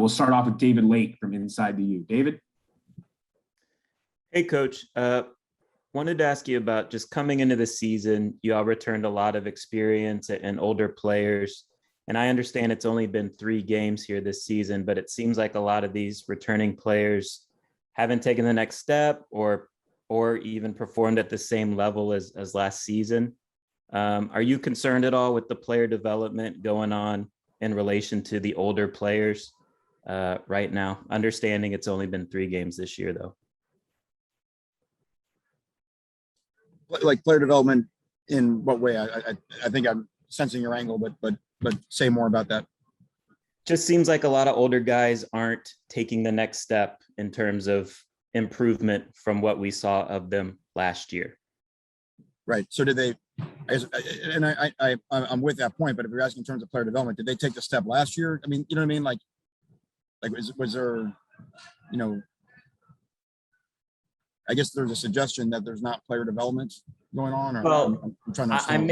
We'll start off with David Lake from Inside the U. David? Hey, Coach. Wanted to ask you about just coming into the season. You all returned a lot of experience and older players. And I understand it's only been 3 games here this season, but it seems like a lot of these returning players haven't taken the next step or even performed at the same level as last season. Are you concerned at all with the player development going on in relation to the older players right now? Understanding it's only been 3 games this year, though. Like player development in what way? I think I'm sensing your angle, but say more about that. Just seems like a lot of older guys aren't taking the next step in terms of improvement from what we saw of them last year. Right. So did they? And I'm with that point. But if you're asking in terms of player development, did they take the step last year? I mean, you know what I mean? Like was there, you know? I guess there's a suggestion that there's not player development going on. Or well, I'm trying to understand.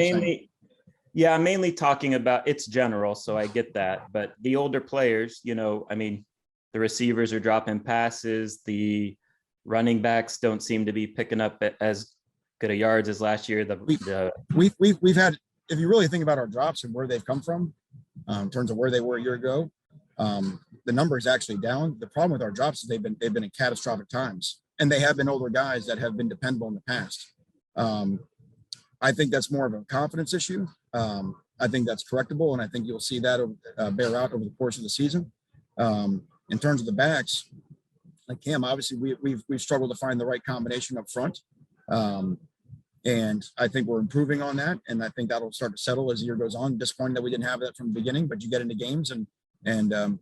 I'm mainly talking about it's general, so I get that. But the older players, you know, I mean, the receivers are dropping passes. The running backs don't seem to be picking up as good of yards as last year. We've had, if you really think about our drops and where they've come from, in terms of where they were a year ago, the number is actually down. The problem with our drops is they've been in catastrophic times, and they have been older guys that have been dependable in the past. I think that's more of a confidence issue. I think that's correctable, and I think you'll see that bear out over the course of the season. In terms of the backs, like Cam, obviously we've struggled to find the right combination up front, and I think we're improving on that. And I think that'll start to settle as the year goes on. Disappointed that we didn't have that from the beginning, but you get into games and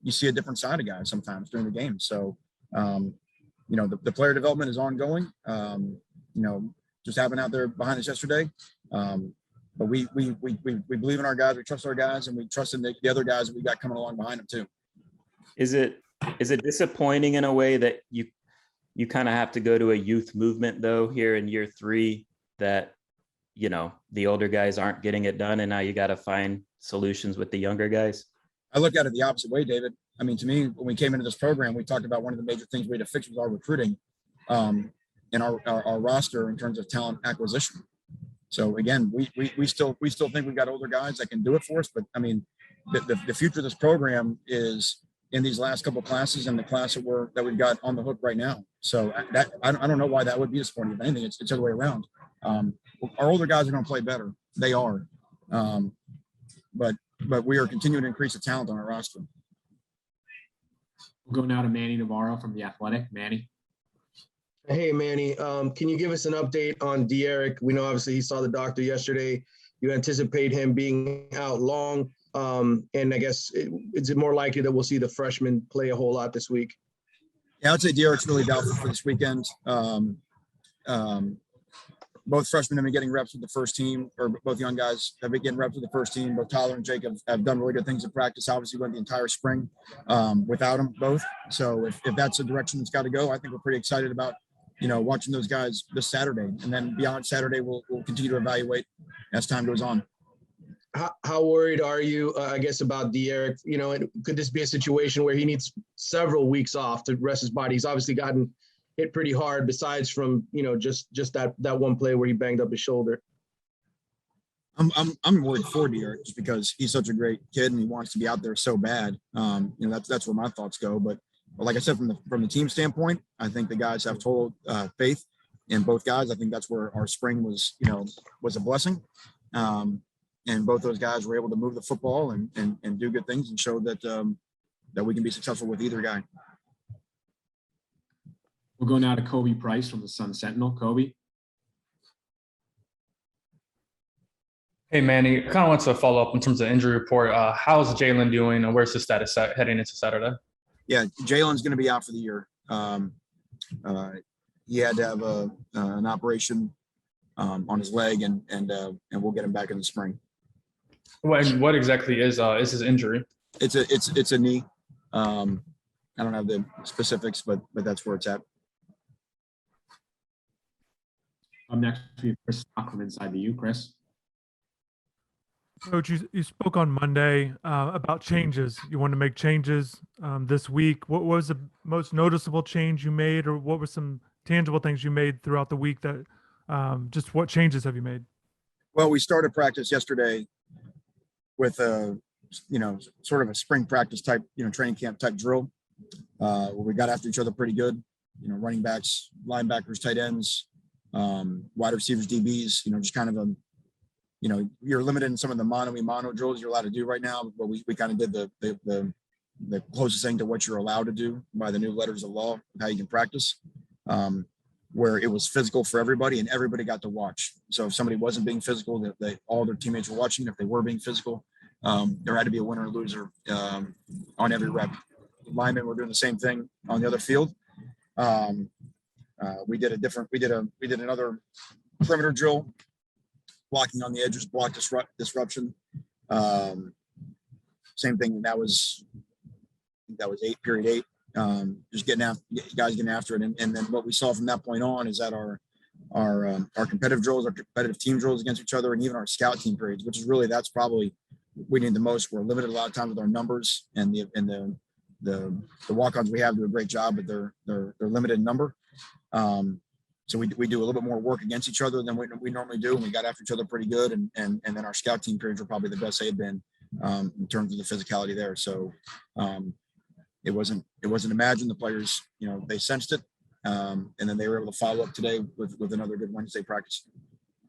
you see a different side of guys sometimes during the game. So you know, the player development is ongoing. You know, just happened out there behind us yesterday. But we believe in our guys. We trust our guys, and we trust in the other guys that we got coming along behind them too. Is it disappointing in a way that you kind of have to go to a youth movement though here in year 3 that, you know, the older guys aren't getting it done, and now you got to find solutions with the younger guys? I look at it the opposite way, David. I mean, to me, when we came into this program, we talked about one of the major things we had to fix was our recruiting, and our roster in terms of talent acquisition. So again, we still think we've got older guys that can do it for us. But I mean, the future of this program is in these last couple of classes and the class that we've got on the hook right now. So that I don't know why that would be disappointing. If anything, it's the other way around. Our older guys are going to play better. They are, but we are continuing to increase the talent on our roster. We'll go now to Manny Navarro from The Athletic. Manny. Hey, Manny, can you give us an update on D'Eriq? We know obviously he saw the doctor yesterday. You anticipate him being out long, and I guess is it more likely that we'll see the freshman play a whole lot this week? Yeah, I'd say D'Eriq's really doubtful for this weekend. Both freshmen have been getting reps with the first team, or both young guys have been getting reps with the first team. Both Tyler and Jacob have done really good things in practice. Obviously went the entire spring without them both. So if that's the direction it's got to go, I think we're pretty excited about, you know, watching those guys this Saturday. And then beyond Saturday, we'll continue to evaluate as time goes on. How worried are you, I guess, about D'Eriq? You know, and could this be a situation where he needs several weeks off to rest his body? He's obviously gotten hit pretty hard, besides from, you know, just that one play where he banged up his shoulder. I'm worried for D'Eriq just because he's such a great kid and he wants to be out there so bad. You know, that's where my thoughts go. But like I said, from the team standpoint, I think the guys have total faith in both guys. I think that's where our spring was a blessing. And both those guys were able to move the football and do good things and show that we can be successful with either guy. We'll go now to Kobe Price from the Sun Sentinel. Kobe. Hey, Manny, I kind of want to follow up in terms of injury report. How's Jalen doing, and where's his status heading into Saturday? Yeah, Jalen's going to be out for the year. He had to have an operation on his leg, and we'll get him back in the spring. What exactly is his injury? It's a knee. I don't have the specifics, but that's where it's at. Next, we have Chris Stock from Inside the U. Chris. Coach, you spoke on Monday about changes. You want to make changes this week. What was the most noticeable change you made, or what were some tangible things you made throughout the week that just what changes have you made? Well, we started practice yesterday with a, sort of a spring practice type, training camp type drill, where we got after each other pretty good. Running backs, linebackers, tight ends, wide receivers, DBs. Just kind of a, you're limited in some of the mono drills you're allowed to do right now, but we kind of did the closest thing to what you're allowed to do by the new letters of law, how you can practice, where it was physical for everybody and everybody got to watch. So if somebody wasn't being physical, all their teammates were watching. If they were being physical, there had to be a winner or loser on every rep. Linemen were doing the same thing on the other field. We did another perimeter drill, blocking on the edges, block disruption. Same thing. That was period 8. Just guys getting after it. And then what we saw from that point on is that our competitive drills, our competitive team drills against each other, and even our scout team periods, which is really, that's probably we need the most. We're limited a lot of times with our numbers, and the walk-ons we have do a great job, but they're limited in number. So we do a little bit more work against each other than we normally do, and we got after each other pretty good. And then our scout team periods were probably the best they've been in terms of the physicality there. So it wasn't imagined. The players, they sensed it, and then they were able to follow up today with another good Wednesday practice.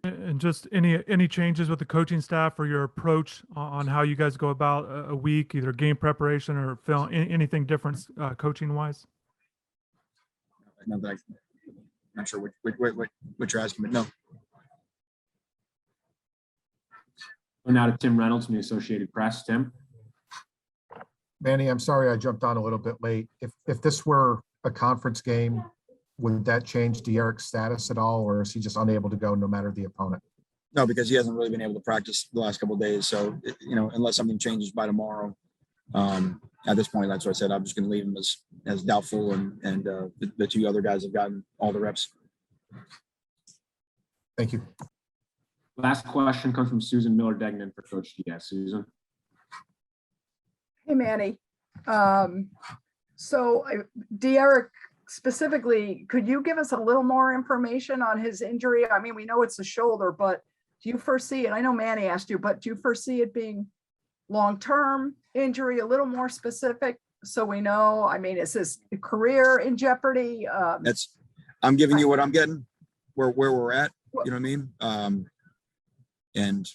And just any changes with the coaching staff or your approach on how you guys go about a week, either game preparation or film, anything different coaching wise? Not sure what you're asking, but no. We're now to Tim Reynolds from the Associated Press. Tim. Manny, I'm sorry I jumped on a little bit late. If this were a conference game, would that change De'Eric's status at all, or is he just unable to go no matter the opponent? No, because he hasn't really been able to practice the last couple of days. So, unless something changes by tomorrow, at this point, that's what I said. I'm just going to leave him as doubtful, and the two other guys have gotten all the reps. Thank you. Last question comes from Susan Miller-Degnan for Coach Diaz. Susan. Hey, Manny. So De'Eric specifically, could you give us a little more information on his injury? I mean, we know it's a shoulder, but do you foresee it? I know Manny asked you, but do you foresee it being long-term injury, a little more specific so we know? I mean, is his career in jeopardy? I'm giving you what I'm getting, where we're at, you know what I mean? And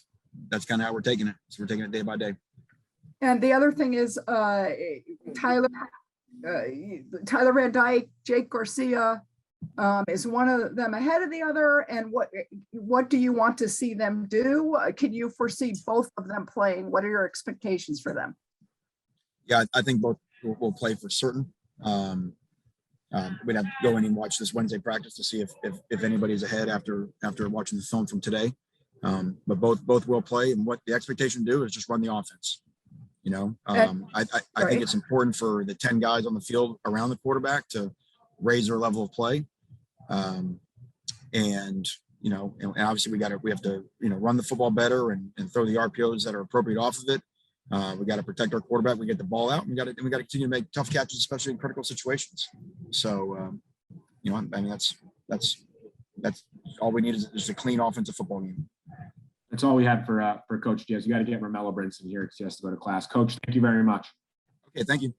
that's kind of how we're taking it. So we're taking it day by day. And the other thing is Tyler Van Dyke, Jake Garcia, is one of them ahead of the other? And what do you want to see them do? Can you foresee both of them playing? What are your expectations for them? Yeah, I think both will play for certain. We'd have to go in and watch this Wednesday practice to see if anybody's ahead after watching the film from today. But both will play, and what the expectation to do is just run the offense. I think it's important for the 10 guys on the field around the quarterback to raise their level of play. And obviously we have to, run the football better and throw the RPOs that are appropriate off of it. We got to protect our quarterback. We get the ball out, and we got to continue to make tough catches, especially in critical situations. So, I mean, that's all we need is a clean offensive football game. That's all we had for Coach Diaz. You got to get Romello Brinson here because he has to go to class. Coach, thank you very much. Okay, thank you.